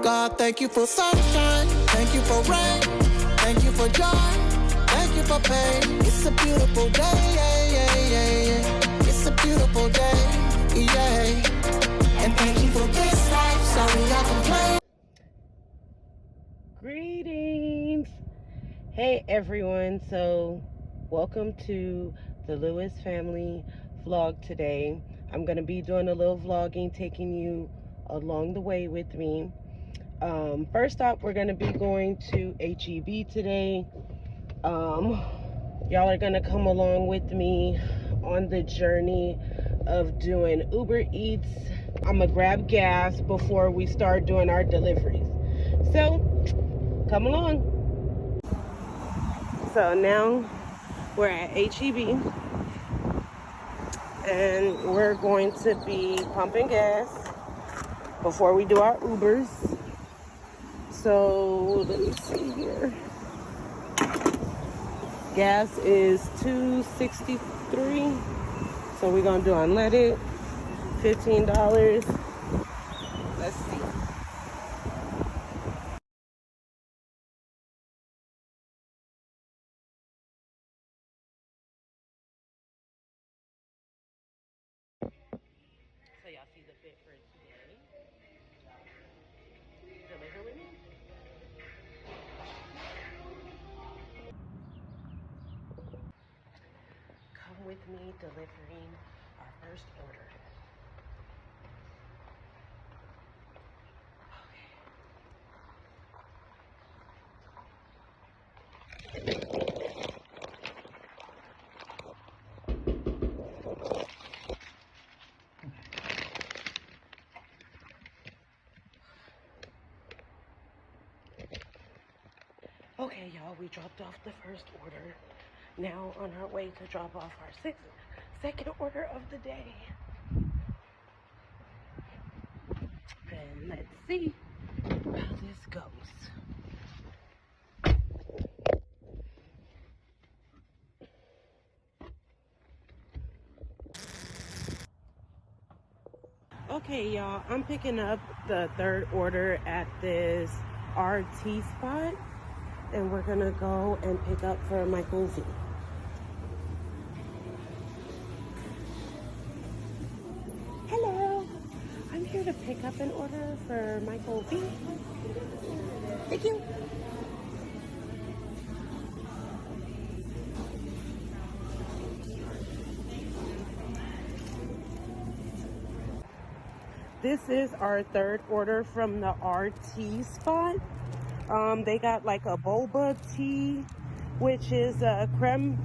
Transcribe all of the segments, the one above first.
God, thank you for sunshine, thank you for rain, thank you for joy, thank you for pain. It's a beautiful day, yeah, yeah, yeah, yeah. It's a beautiful day, yeah. And thank you for this life, sorry I complain. Greetings. Hey everyone, so welcome to the Lewis family vlog today. I'm going to be doing a little vlogging, taking you along the way with me. First up, we're going to be going to HEB today. Y'all are going to come along with me on the journey of doing Uber Eats. I'm going to grab gas before we start doing our deliveries. So, come along. So now we're at HEB and we're going to be pumping gas before we do our Ubers. So let me see here. Gas is $2.63. So we're gonna do unleaded, $15. Let's see. So y'all see the fit for today. Deliver with me. Come with me delivering our first order. Okay, y'all, we dropped off the first order. Now on our way to drop off our second order of the day. And let's see how this goes. Okay, y'all, I'm picking up the third order at this RT spot, and we're gonna go and pick up for Michael V. Hello, I'm here to pick up an order for Michael V. Thank you. This is our third order from the RT spot. They got like a boba tea, which is a cream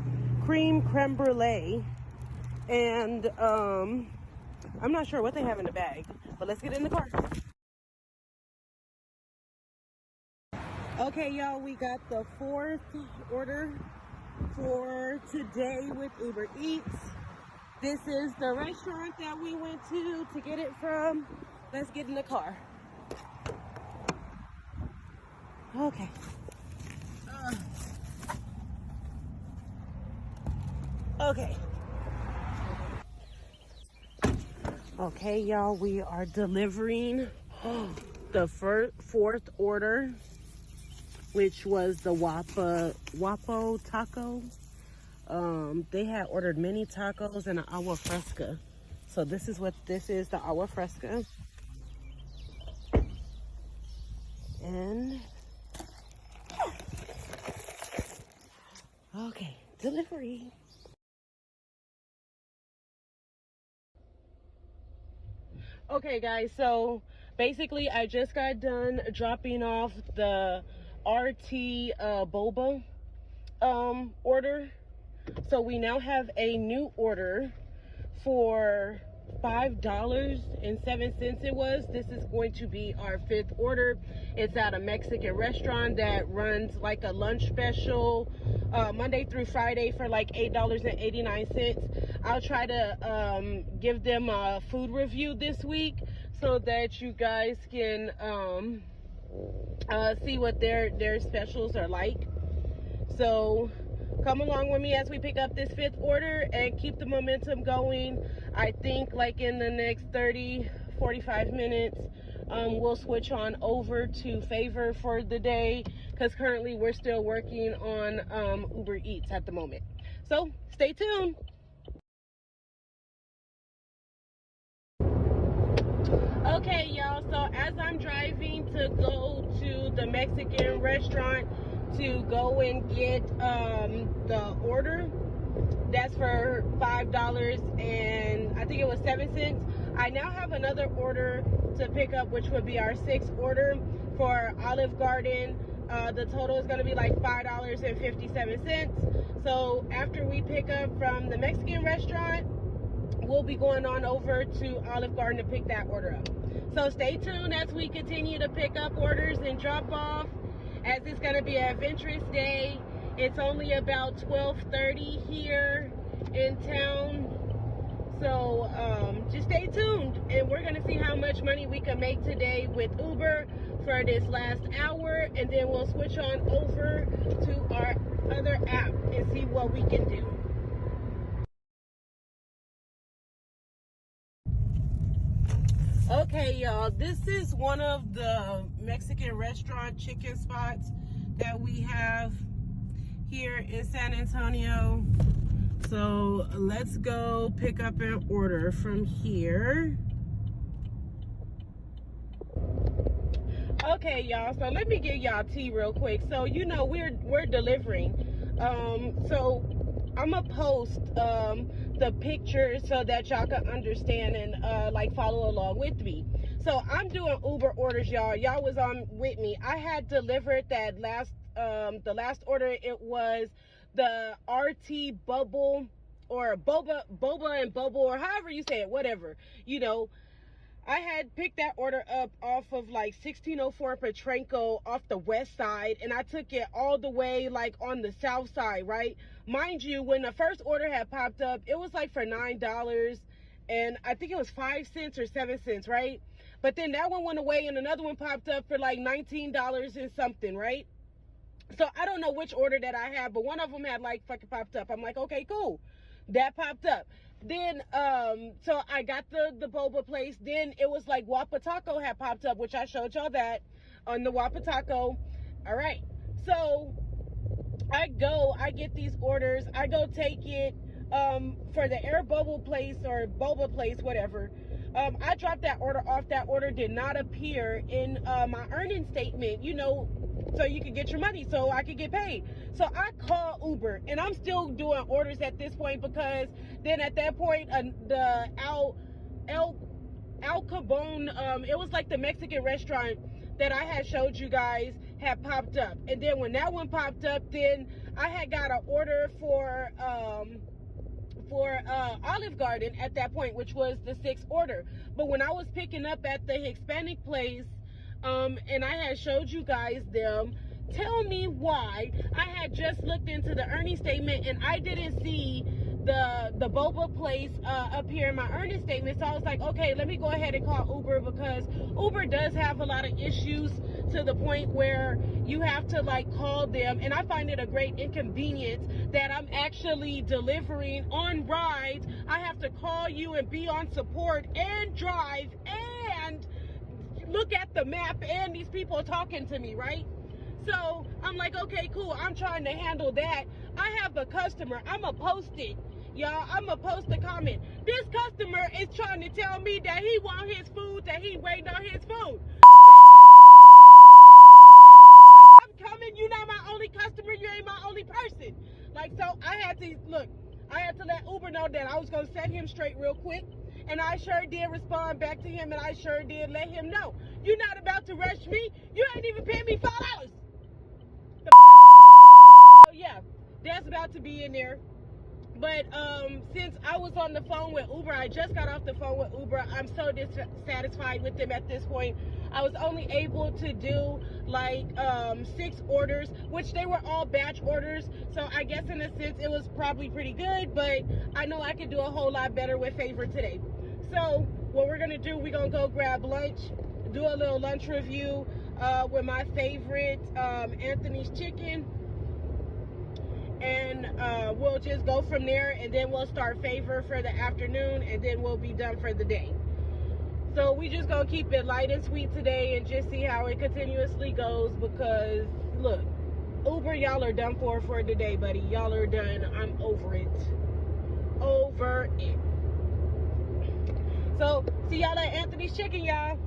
creme brulee. And I'm not sure what they have in the bag, but let's get in the car. Okay, y'all, we got the fourth order for today with Uber Eats. This is the restaurant that we went to get it from. Let's get in the car. Okay. Okay. Okay, y'all, we are delivering the fourth order, which was the Wapo taco. They had ordered mini tacos and an agua fresca. So this is what this is, the agua fresca. And okay, delivery. Okay, guys, so basically I just got done dropping off the RT boba order. So we now have a new order for $5.07 it was. This is going to be our fifth order. It's at a Mexican restaurant that runs like a lunch special Monday through Friday for like $8.89. I'll try to give them a food review this week so that you guys can see what their specials are like. So come along with me as we pick up this fifth order and keep the momentum going. I think like in the next 30-45 minutes we'll switch on over to Favor for the day, because currently we're still working on Uber Eats at the moment. So stay tuned. Okay, y'all, so as I'm driving to go to the Mexican restaurant to go and get the order, that's for $5 and I think it was 7 cents. I now have another order to pick up, which would be our 6th order for Olive Garden. The total is going to be like $5.57. So after we pick up from the Mexican restaurant, we'll be going on over to Olive Garden to pick that order up. So stay tuned as we continue to pick up orders and drop off, as it's going to be an adventurous day. It's only about 12:30 here in town. So just stay tuned, and we're going to see how much money we can make today with Uber for this last hour, and then we'll switch on over to our other app and see what we can do. Okay, y'all, this is one of the Mexican restaurant chicken spots that we have here in San Antonio. So let's go pick up an order from here. Okay, y'all, so let me give y'all tea real quick. So you know we're delivering. So I'm gonna post the pictures so that y'all can understand and like follow along with me. So I'm doing Uber orders, y'all. Y'all was on with me. I had delivered that the last order. It was the RT Bubble or Boba and Bubble, or however you say it, whatever. You know, I had picked that order up off of like 1604 Petrenko off the west side, and I took it all the way like on the south side, right? Mind you, when the first order had popped up, it was like for $9, and I think it was 5 cents or 7 cents, right? But then that one went away, and another one popped up for like $19 and something, right? So I don't know which order that I had, but one of them had like fucking popped up. I'm like, okay, cool. That popped up. Then, so I got the boba place. Then it was like Whopper Taco had popped up, which I showed y'all that on the Whopper Taco. All right. So I get these orders. I go take it, for the Air Bubble place or Boba place, whatever. I dropped that order off. That order did not appear in, my earning statement, you know, so you could get your money, so I could get paid. So I call Uber, and I'm still doing orders at this point, because then at that point, the El Cabon, it was like the Mexican restaurant that I had showed you guys had popped up. And then when that one popped up, then I had got an order for Olive Garden at that point, which was the 6th order. But when I was picking up at the Hispanic place, and I had showed you guys them, tell me why I had just looked into the earning statement and I didn't see the boba place up here in my earning statement. So I was like, okay, let me go ahead and call Uber, because Uber does have a lot of issues to the point where you have to like call them, and I find it a great inconvenience that I'm actually delivering on rides. I have to call you and be on support and drive and look at the map, and these people talking to me, right? So I'm like, okay, cool. I'm trying to handle that. I have a customer. I'm going to post it. Y'all, I'm going to post a comment. This customer is trying to tell me that he want his food, that he waiting on his food. I'm coming. You're not my only customer. You ain't my only person. Like, so I had to let Uber know that I was going to set him straight real quick. And I sure did respond back to him, and I sure did let him know, you're not about to rush me. You ain't even paying me $5. So yeah, that's about to be in there. But since I was on the phone with Uber, I just got off the phone with Uber, I'm so dissatisfied with them at this point. I was only able to do like 6 orders, which they were all batch orders. So I guess in a sense it was probably pretty good, but I know I could do a whole lot better with Favor today. So what we're gonna do, we're gonna go grab lunch, do a little lunch review with my favorite Anthony's Chicken, and we'll just go from there, and then we'll start Favor for the afternoon, and then we'll be done for the day. So we just gonna keep it light and sweet today and just see how it continuously goes, because look, Uber, y'all are done for today, buddy. Y'all are done. I'm over it. Over it. So see y'all at Anthony's Chicken, y'all.